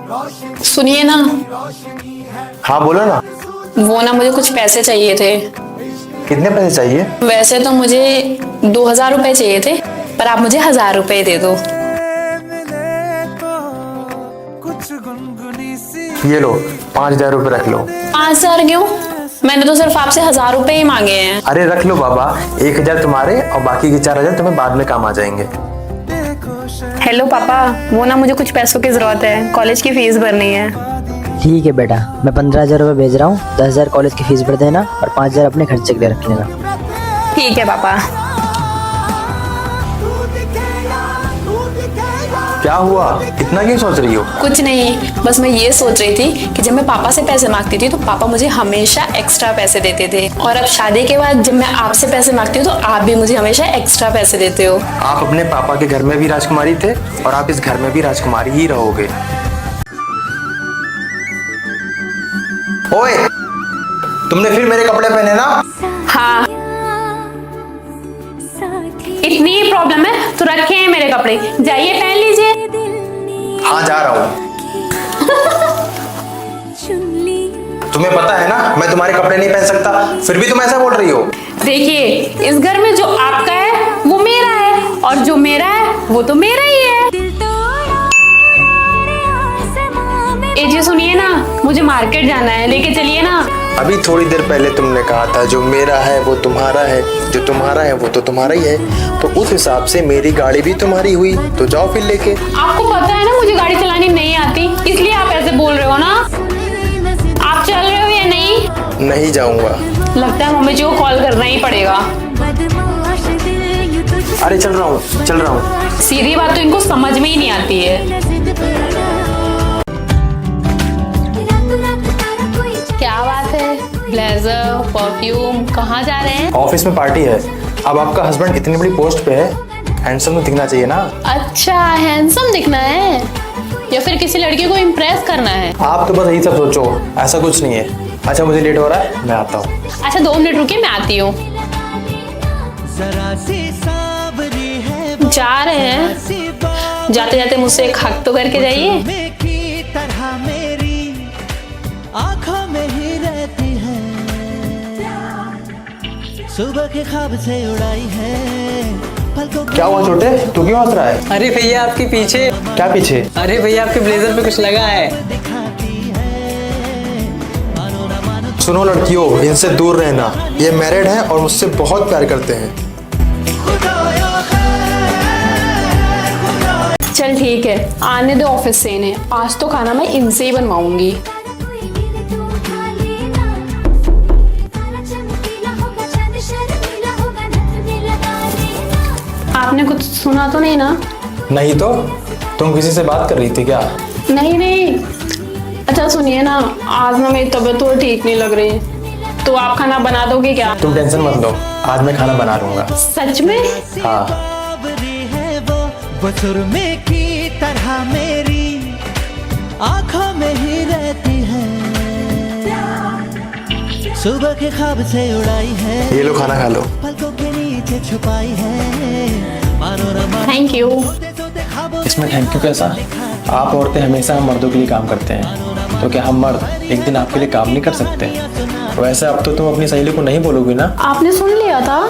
सुनिए ना, हाँ बोलो ना। वो ना मुझे कुछ पैसे चाहिए थे। कितने पैसे चाहिए? वैसे तो मुझे 2000 रुपए चाहिए थे, पर आप मुझे 1000 रुपए दे दो। ये लो 5000 रुपये रख लो। 5000 क्यों? मैंने तो सिर्फ आपसे 1000 रुपए ही मांगे हैं। अरे रख लो बाबा, 1000 तुम्हारे और बाकी के 4000 तुम्हें बाद में काम आ जाएंगे। हेलो पापा, वो ना मुझे कुछ पैसों की जरूरत है, कॉलेज की फीस भरनी है। ठीक है बेटा, मैं 15,000 रुपये भेज रहा हूँ। 10,000 कॉलेज की फीस भर देना और 5,000 अपने खर्चे के लिए रख लेना। ठीक है पापा। क्या हुआ, इतना क्यों सोच रही हो? कुछ नहीं, बस मैं ये सोच रही थी कि जब मैं पापा से पैसे मांगती थी तो पापा मुझे हमेशा एक्स्ट्रा पैसे देते थे, और अब शादी के बाद जब मैं आपसे पैसे मांगती हूँ तो आप भी मुझे हमेशा एक्स्ट्रा पैसे देते हो। आप अपने पापा के घर में भी राजकुमारी थे और आप इस घर में भी राजकुमारी ही रहोगे। ओए, तुमने फिर मेरे कपड़े पहने ना? हाँ, इतनी ही प्रॉब्लम है तो रखे हैं मेरे कपड़े, जाइए पहन लीजिए। हाँ जा रहा हूँ। तुम्हें पता है ना मैं तुम्हारे कपड़े नहीं पहन सकता, फिर भी तुम ऐसा बोल रही हो। देखिए, इस घर में जो आपका है वो मेरा है, और जो मेरा है वो तो मेरा ही है। ए जी सुनिए ना, मुझे मार्केट जाना है, लेके चलिए ना। अभी थोड़ी देर पहले तुमने कहा था जो मेरा है वो तुम्हारा है, जो तुम्हारा है वो तो तुम्हारा ही है, तो उस हिसाब से मेरी गाड़ी भी तुम्हारी हुई, तो जाओ फिर लेके। आपको पता है ना मुझे गाड़ी चलानी नहीं आती, इसलिए आप ऐसे बोल रहे हो ना। आप चल रहे हो या नहीं? नहीं जाऊंगा। लगता है मम्मी जी को कॉल करना ही पड़ेगा। अरे चल रहा हूँ। सीधी बात तो इनको समझ में ही नहीं आती है। क्या बात है, ब्लेजर, परफ्यूम, कहाँ जा रहे हैं? ऑफिस में पार्टी है। अब आपका हस्बैंड इतनी बड़ी पोस्ट पे है, हैंडसम तो दिखना चाहिए ना। अच्छा, हैंडसम दिखना है या फिर किसी लड़की को इम्प्रेस करना है? आप तो बस यही सब सोचो, ऐसा कुछ नहीं है। अच्छा मुझे लेट हो रहा है, मैं आता हूँ। अच्छा 2 मिनट रुकिए, मैं आती हूँ। जा रहे हैं, जाते जाते मुझसे एक हक तो करके जाइए। आँखों में ही रहती है, सुबह के ख्वाब से उड़ाई है। क्या हुआ छोटे, तू क्यों हंस रहा है? अरे भैया आपके पीछे। क्या पीछे? अरे भैया आपके ब्लेजर पे कुछ लगा है। सुनो लड़कियों, इनसे दूर रहना, ये मैरिड हैं और मुझसे बहुत प्यार करते हैं। चल ठीक है, आने दो ऑफिस से इन्हें, आज तो खाना मैं इनसे ही बनवाऊंगी। आपने कुछ सुना तो नहीं ना? नहीं तो, तुम किसी से बात कर रही थी क्या? नहीं। अच्छा सुनिए ना, आज ना मेरी तबीयत तो ठीक नहीं लग रही, तो आप खाना बना दोगे क्या? तुम टेंशन मत लो, आज मैं खाना बना लूंगा। सच में? हाँ। वो सुरमे की तरह मेरी आँखों में ही रहती है, सुबह के ख्वाब से उड़ाई है। ये लो खाना खा लो। पलकों के नीचे छुपाई है, मानो थैंक यू। इसमें थैंक यू कैसा? आप औरतें हमेशा हम मर्दों के लिए काम करते हैं, तो क्या हम मर्द एक दिन आपके लिए काम नहीं कर सकते? वैसे अब तो तुम अपनी सहेली को नहीं बोलोगी ना? आपने सुन लिया था?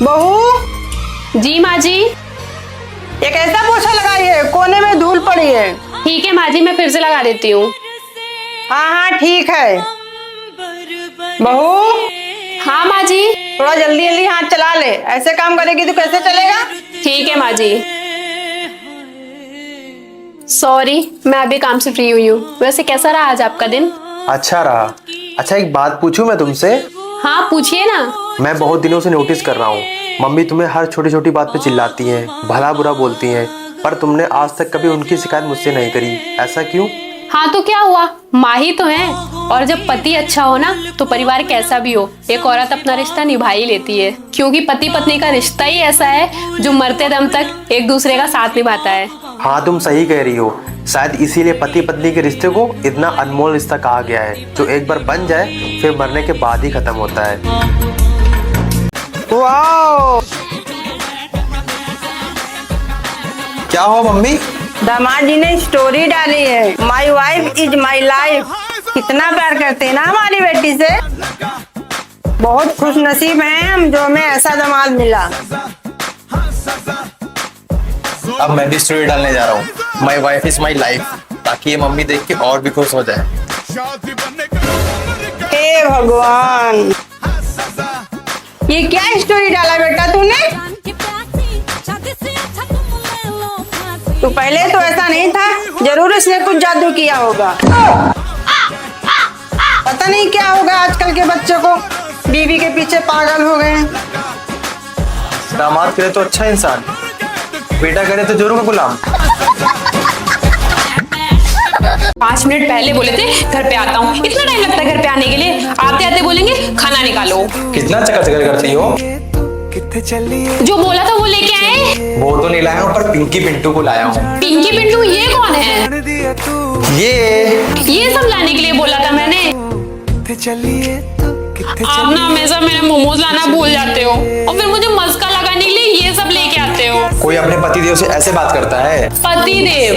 बहू जी माँ जी। ये कैसा पोछा लगाई है, कोने में धूल पड़ी है। ठीक है माँ जी, मैं फिर से लगा देती हूँ। हाँ ठीक है। बहू हाँ माँ जी। थोड़ा जल्दी जल्दी हाथ चला ले, ऐसे काम करेगी तो कैसे चलेगा? ठीक है माँ जी। सॉरी, मैं अभी काम से फ्री हुई हूँ। वैसे कैसा रहा आज आपका दिन? अच्छा रहा। अच्छा एक बात पूछूं मैं तुमसे? हाँ पूछिए ना। मैं बहुत दिनों से नोटिस कर रहा हूँ, मम्मी तुम्हें हर छोटी छोटी बात पे चिल्लाती हैं, भला बुरा बोलती हैं, पर तुमने आज तक कभी उनकी शिकायत मुझसे नहीं करी, ऐसा क्यों? हाँ तो क्या हुआ, माँ ही तो है। और जब पति अच्छा हो ना तो परिवार कैसा भी हो, एक औरत अपना रिश्ता निभा ही लेती है, क्योंकि पति पत्नी का रिश्ता ही ऐसा है जो मरते दम तक एक दूसरे का साथ निभाता है। हाँ तुम सही कह रही हो, शायद इसीलिए पति पत्नी के रिश्ते को इतना अनमोल रिश्ता कहा गया है, जो एक बार बन जाए फिर मरने के बाद ही खत्म होता है। वाओ, क्या हो मम्मी? दामाद जी ने स्टोरी डाली है, my wife is my life. कितना प्यार करते हैं ना हमारी बेटी से। बहुत खुश नसीब हैं हम जो हमें ऐसा दामाद मिला। अब मैं भी स्टोरी डालने जा रहा हूँ, my wife is my life, ताकि ये मम्मी देख के और भी खुश हो जाए। हे भगवान, ये क्या स्टोरी डाला बेटा तूने? तो पहले तो ऐसा नहीं था, जरूर इसने कुछ जादू किया होगा। पता नहीं क्या होगा आजकल के बच्चों को, बीवी के पीछे पागल हो गए हैं। दामाद करे तो अच्छा इंसान, बेटा करे तो जोरों का गुलाम। 5 मिनट पहले बोले थे घर पे आता हूँ, इतना टाइम लगता है घर पे आने के लिए। आते आते बोलेंगे खाना निकालो। कितना चकाचक करती हो। जो बोला था वो लेके आए। वो तो नहीं लाया हूँ, पर पिंकी पिंटू को लाया हूँ। पिंकी पिंटू ये कौन है? ये सब लाने के लिए बोला था मैंने। आप ना हमेशा मेरे मोमोज लाना भूल जाते हो और फिर मुझे मस्का लगाने के लिए ये सब लेके आते हो। कोई अपने पतिदेव से ऐसे बात करता है? पतिदेव,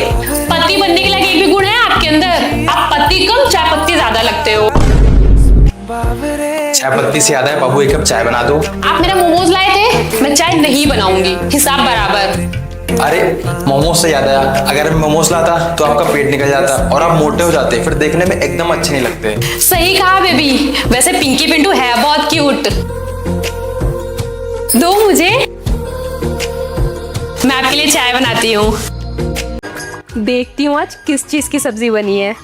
पति बनने के लिए एक भी गुण है आपके अंदर। आप पति कम चाय पत्ती ज्यादा लगते हो। चाय पत्ती से याद है, बाबू एक कप चाय बना दो। आप मेरा मोमोज लाए थे, मैं चाय नहीं बनाऊंगी, हिसाब बराबर। अरे मोमोज से याद आया, अगर मैं मोमोज लाता तो आपका पेट निकल जाता और आप मोटे हो जाते, फिर देखने में एकदम अच्छे नहीं लगते। सही कहा बेबी। वैसे पिंकी पिंटू है बहुत क्यूट। दो मुझे, मैं आपके लिए चाय बनाती हूँ। देखती हूँ आज किस चीज की सब्जी बनी है।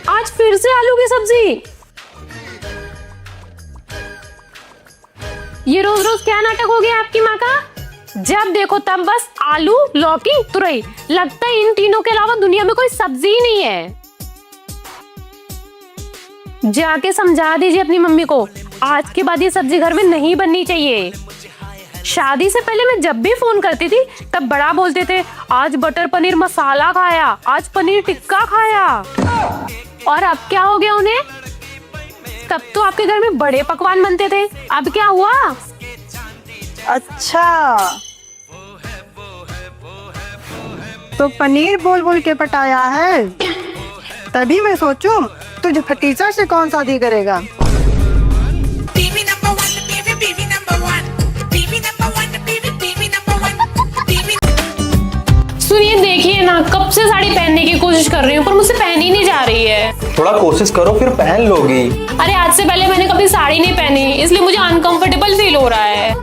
आज फिर से आलू की सब्जी। ये रोज रोज क्या नाटक हो गया आपकी माँ का? जब देखो तब बस आलू, लौकी, तुरई। लगता है इन तीनों के अलावा दुनिया में कोई सब्जी ही नहीं है। जाके समझा दीजिए अपनी मम्मी को, आज के बाद ये सब्जी घर में नहीं बननी चाहिए। शादी से पहले मैं जब भी फोन करती थी तब बड़ा बोलते थे, आज बटर पनीर मसाला खाया, आज पनीर टिक्का खाया। और अब क्या हो गया उन्हें? तब तो आपके घर में बड़े पकवान बनते थे, अब क्या हुआ? अच्छा, तो पनीर बोल बोल के पटाया है। तभी मैं सोचूं तुझे भतीजा से कौन शादी करेगा। सुनिए, देखिए ना, कब से साड़ी पहनने की कोशिश कर रही हूँ पर मुझसे पहन ही नहीं जा रही है। थोड़ा कोशिश करो फिर पहन लोगी। अरे आज से पहले मैंने कभी साड़ी नहीं पहनी, इसलिए मुझे अनकंफर्टेबल फील हो रहा है।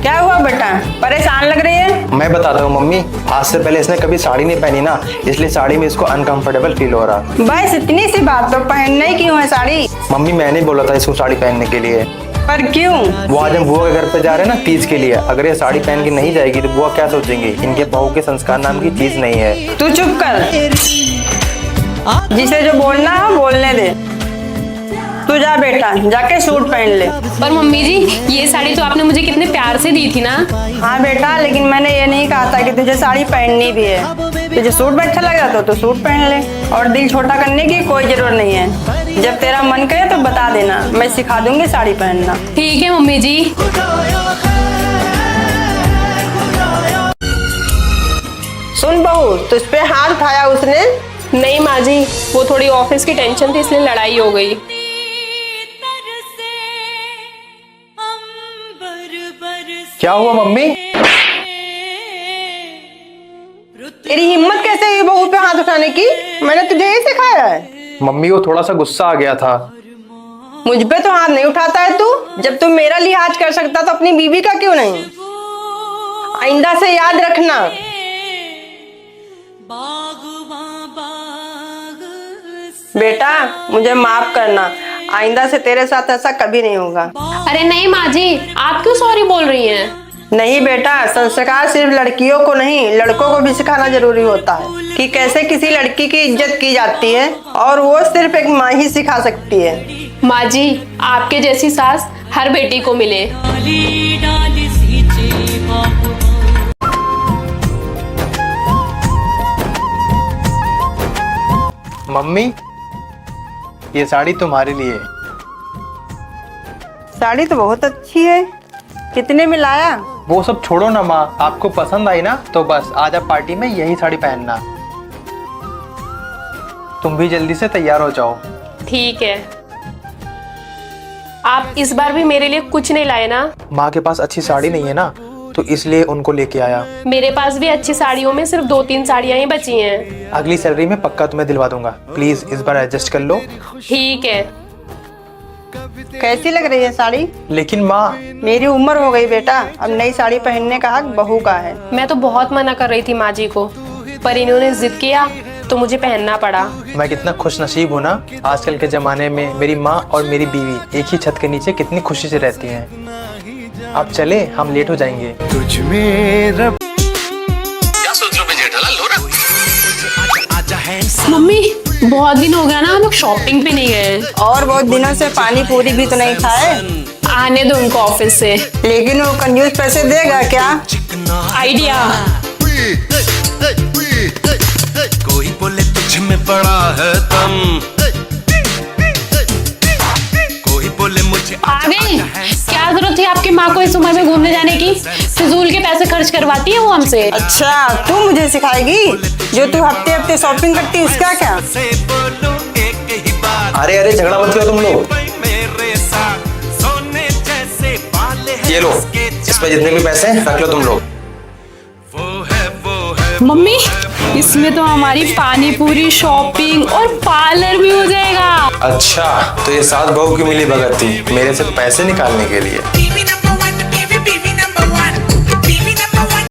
क्या हुआ बेटा, परेशान लग रही है? मैं बताता हूँ मम्मी, आज से पहले इसने कभी साड़ी नहीं पहनी ना, इसलिए साड़ी में इसको अनकंफर्टेबल फील हो रहा। बस इतनी सी बात, तो पहनना ही क्यों है साड़ी? मम्मी मैंने बोला था इसको साड़ी पहनने के लिए। पर क्यों? वो आज हम बुआ के घर पे जा रहे हैं ना तीज के लिए, अगर ये साड़ी पहन के नहीं जाएगी तो बुआ क्या सोचेंगे? इनके बहू के संस्कार नाम की चीज नहीं है। तू चुप कर, जिसे जो बोलना है बोलने दे। तू जा बेटा, जाके सूट पहन ले। पर मम्मी जी, ये साड़ी तो आपने मुझे कितने प्यार से दी थी ना। हाँ बेटा, लेकिन मैंने ये नहीं कहा था कि तुझे साड़ी पहननी भी है। तुझे सूट में अच्छा लग रहा तो सूट पहन ले, और दिल छोटा करने की कोई जरूरत नहीं है। जब तेरा मन करे तो बता देना, मैं सिखा दूंगी साड़ी पहनना। ठीक है मम्मी जी। सुन बहू, तुझ पे हाथ उठाया उसने? नहीं माँ जी, वो थोड़ी ऑफिस की टेंशन थी इसलिए लड़ाई हो गई। क्या हुआ मम्मी? तेरी हिम्मत कैसे हुई बहू पे हाथ उठाने की? मैंने तुझे ये सिखाया है? मम्मी वो थोड़ा सा गुस्सा आ गया था। मुझ पे तो हाथ नहीं उठाता है तू? जब तू मेरा लिहाज कर सकता तो अपनी बीवी का क्यों नहीं? आइंदा से याद रखना। बेटा मुझे माफ करना, आइंदा से तेरे साथ ऐसा कभी नहीं होगा। अरे नहीं माँ जी, आप क्यों सॉरी बोल रही हैं? नहीं बेटा, संस्कार सिर्फ लड़कियों को नहीं लड़कों को भी सिखाना जरूरी होता है कि कैसे किसी लड़की की इज्जत की जाती है, और वो सिर्फ एक माँ ही सिखा सकती है। माँ जी, आपके जैसी सास हर बेटी को मिले। मम्मी ये साड़ी तुम्हारे लिए। साड़ी तो बहुत अच्छी है, कितने में लाया? वो सब छोड़ो ना माँ, आपको पसंद आई ना तो बस आज आप पार्टी में यही साड़ी पहनना। तुम भी जल्दी से तैयार हो जाओ। ठीक है। आप इस बार भी मेरे लिए कुछ नहीं लाए ना? माँ के पास अच्छी साड़ी नहीं है ना, तो इसलिए उनको लेके आया। मेरे पास भी अच्छी साड़ियों में सिर्फ 2-3 साड़ियाँ ही बची हैं। अगली सैलरी में पक्का तुम्हें दिलवा दूंगा, प्लीज इस बार एडजस्ट कर लो। ठीक है। कैसी लग रही है साड़ी? लेकिन माँ, मेरी उम्र हो गई बेटा, अब नई साड़ी पहनने का हक बहू का है। मैं तो बहुत मना कर रही थी माँ जी को, पर इन्होंने जिद किया तो मुझे पहनना पड़ा। मैं कितना खुश नसीब हूँ ना, आजकल के जमाने में मेरी माँ और मेरी बीवी एक ही छत के नीचे कितनी खुशी से रहती हैं। अब चले, हम लेट हो जाएंगे। तुझ में रब मम्मी, बहुत दिन हो गया ना हम लोग शॉपिंग पे नहीं गए। और बहुत दिनों से पानी पूरी भी तो नहीं खाए। आने दो उनको ऑफिस से। लेकिन वो कंजूस पैसे देगा क्या? आइडिया। कोई बोले तुझ में बड़ा है दम, कोई बोले मुझे आ गई। क्या जरूरत थी आपकी माँ को इस उम्र में घूमने जाने की? फिजूल के पैसे खर्च करवाती है वो हमसे। अच्छा, तू मुझे सिखाएगी? जो तू हफ्ते हफ्ते शॉपिंग करती है उसका क्या? से बोलूं एक ही बात, अरे अरे, झगड़ा मत करो तुम लोग। मेरे साथ सोने जैसे बाल हैं ये लो, इसके इसमें जितने भी पैसे रख लो तुम लोग। वो है मम्मी, इसमें तो हमारी पानी पूरी, शॉपिंग और पार्लर भी हो जाएगा। अच्छा, तो ये 7 बहू की मिली भगत थी मेरे से पैसे निकालने के लिए।